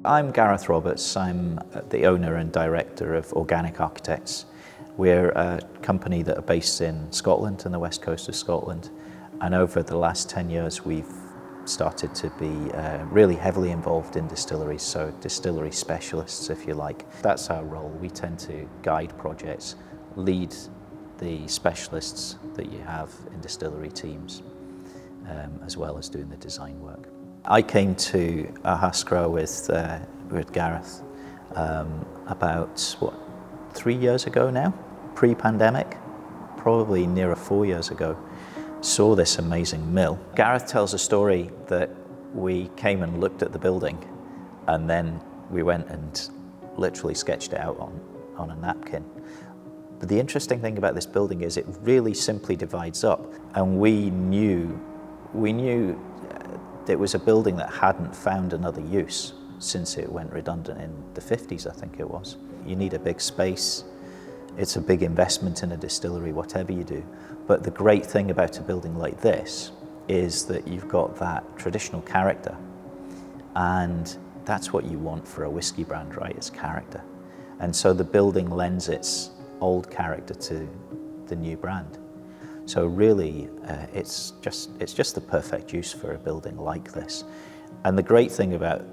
I'm Gareth Roberts. I'm the owner and director of Organic Architects. We're a company that are based in Scotland, on the west coast of Scotland. And over the last 10 years, we've started to be really heavily involved in distilleries, so distillery specialists, if you like. That's our role. We tend to guide projects, lead the specialists that you have in distillery teams, as well as doing the design work. I came to Ahascragh with Gareth about, 3 years ago now, pre-pandemic, probably nearer 4 years ago. Saw this amazing mill. Gareth tells a story that we came and looked at the building and then we went and literally sketched it out on a napkin. But the interesting thing about this building is it really simply divides up, and we knew it was a building that hadn't found another use since it went redundant in the 50s, I think it was. You need a big space. It's a big investment in a distillery, whatever you do. But the great thing about a building like this is that you've got that traditional character. And that's what you want for a whiskey brand, right? It's character. And so the building lends its old character to the new brand. So really, it's just the perfect use for a building like this. And the great thing about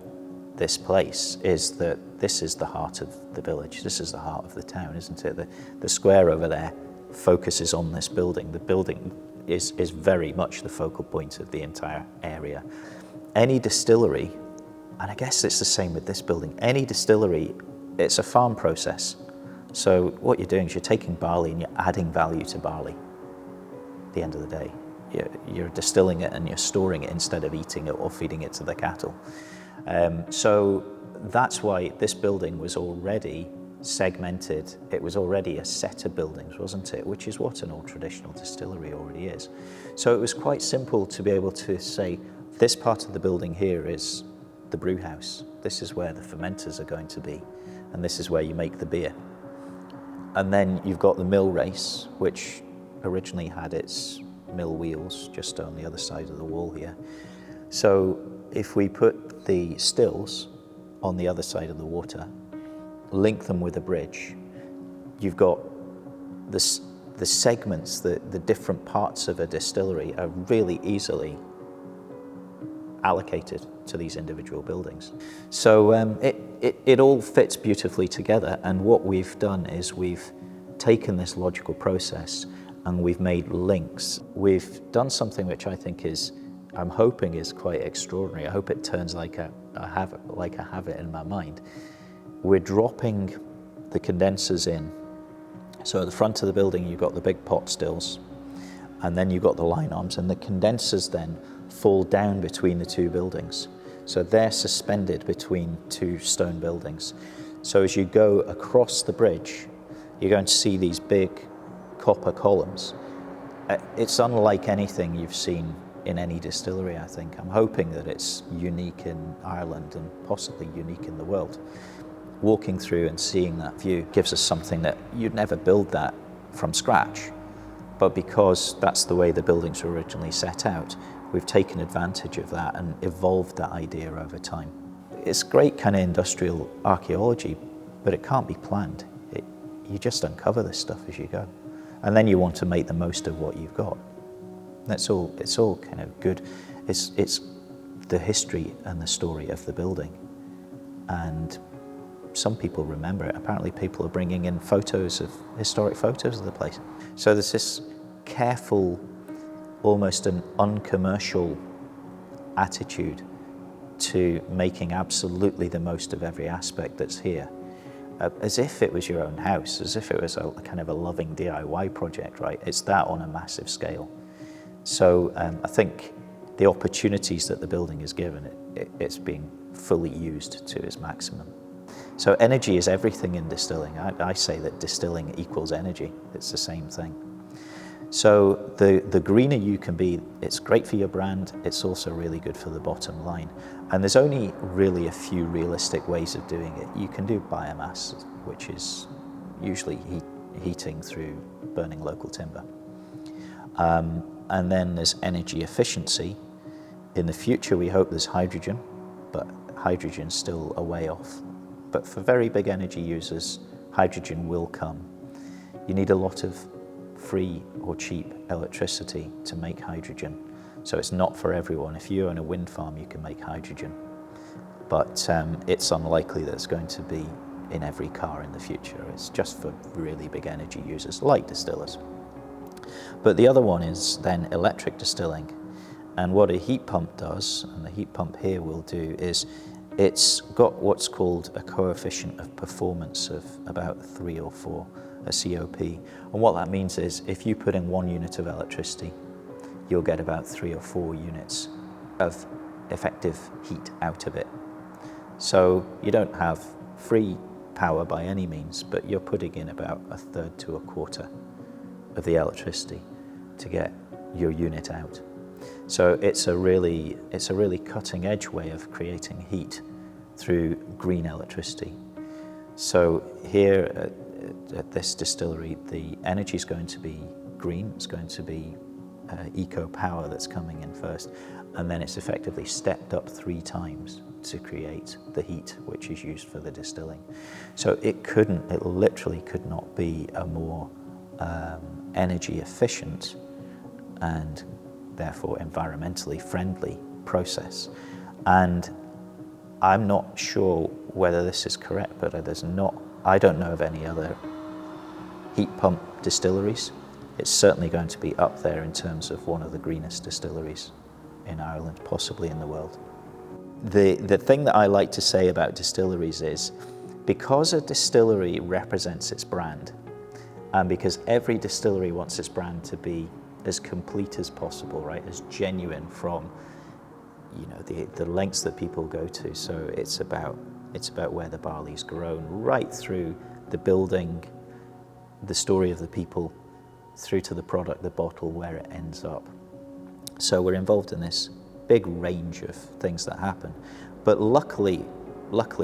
this place is that this is the heart of the village. This is the heart of the town, isn't it? The square over there focuses on this building. The building is very much the focal point of the entire area. Any distillery, and I guess it's the same with this building, any distillery, it's a farm process. So what you're doing is you're taking barley and you're adding value to barley. At the end of the day, you're distilling it and you're storing it instead of eating it or feeding it to the cattle. So that's why this building was already segmented. It was already a set of buildings, wasn't it? Which is what an old traditional distillery already is. So it was quite simple to be able to say, this part of the building here is the brew house. This is where the fermenters are going to be, and this is where you make the beer. And then you've got the mill race, which originally had its mill wheels just on the other side of the wall here. So if we put the stills on the other side of the water, link them with a bridge, you've got the segments, the different parts of a distillery are really easily allocated to these individual buildings. So it all fits beautifully together, and what we've done is we've taken this logical process and we've made links. We've done something which I think I'm hoping is quite extraordinary. I hope it turns like I have it in my mind. We're dropping the condensers in. So at the front of the building, you've got the big pot stills, and then you've got the line arms, and the condensers then fall down between the two buildings. So they're suspended between two stone buildings. So as you go across the bridge, you're going to see these big copper columns. It's unlike anything you've seen in any distillery, I think. I'm hoping that it's unique in Ireland and possibly unique in the world. Walking through and seeing that view gives us something that you'd never build that from scratch. But because that's the way the buildings were originally set out, we've taken advantage of that and evolved that idea over time. It's great kind of industrial archaeology, but it can't be planned. You just uncover this stuff as you go. And then you want to make the most of what you've got. It's all kind of good. It's the history and the story of the building. And some people remember it. Apparently people are bringing in historic photos of the place. So there's this careful, almost an uncommercial attitude to making absolutely the most of every aspect that's here. As if it was your own house, as if it was a kind of a loving DIY project, right? It's that on a massive scale. So I think the opportunities that the building is given, it's being fully used to its maximum. So energy is everything in distilling. I say that distilling equals energy. It's the same thing. So the greener you can be, it's great for your brand. It's also really good for the bottom line. And there's only really a few realistic ways of doing it. You can do biomass, which is usually heating through burning local timber. And then there's energy efficiency. In the future, we hope there's hydrogen, but hydrogen's still a way off. But for very big energy users, hydrogen will come. You need a lot of free or cheap electricity to make hydrogen. So it's not for everyone. If you own a wind farm, you can make hydrogen. But it's unlikely that it's going to be in every car in the future. It's just for really big energy users, like distillers. But the other one is then electric distilling. And what a heat pump does, and the heat pump here will do, is it's got what's called a coefficient of performance of about 3 or 4, a COP. And what that means is if you put in 1 unit of electricity, you'll get about 3 or 4 units of effective heat out of it. So you don't have free power by any means, but you're putting in about 1/3 to 1/4 of the electricity to get your unit out. So it's a really cutting edge way of creating heat through green electricity. So here at this distillery, the energy is going to be green. It's going to be eco power that's coming in first, and then it's effectively stepped up 3 times to create the heat which is used for the distilling. So it literally could not be a more energy efficient and therefore environmentally friendly process. And I'm not sure whether this is correct, but I don't know of any other heat pump distilleries. It's certainly going to be up there in terms of one of the greenest distilleries in Ireland, possibly in the world. The thing that I like to say about distilleries is, because a distillery represents its brand, and because every distillery wants its brand to be as complete as possible, right, as genuine from, you know, the lengths that people go to. So it's about where the barley's grown, right through the building, the story of the people, through to the product, the bottle, where it ends up. So we're involved in this big range of things that happen. But luckily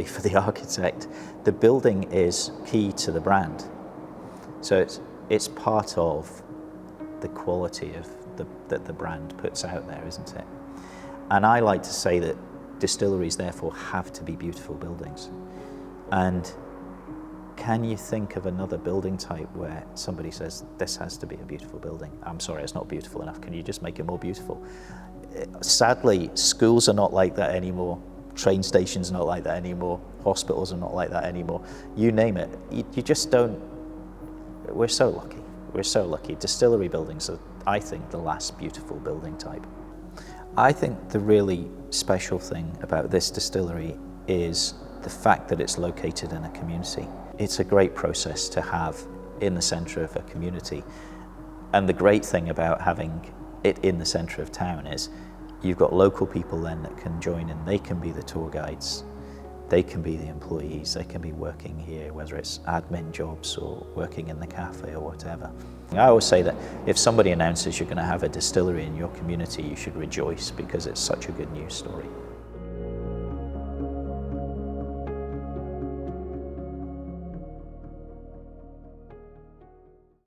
for the architect, the building is key to the brand. So it's part of the quality of that the brand puts out there, isn't it? And I like to say that distilleries therefore have to be beautiful buildings. And can you think of another building type where somebody says, this has to be a beautiful building? I'm sorry, it's not beautiful enough. Can you just make it more beautiful? Sadly, schools are not like that anymore. Train stations are not like that anymore. Hospitals are not like that anymore. You name it. You just don't. We're so lucky. We're so lucky. Distillery buildings are, I think, the last beautiful building type. I think the really special thing about this distillery is the fact that it's located in a community. It's a great process to have in the centre of a community. And the great thing about having it in the centre of town is you've got local people then that can join in. They can be the tour guides, they can be the employees, they can be working here, whether it's admin jobs or working in the cafe or whatever. I always say that if somebody announces you're going to have a distillery in your community, you should rejoice, because it's such a good news story.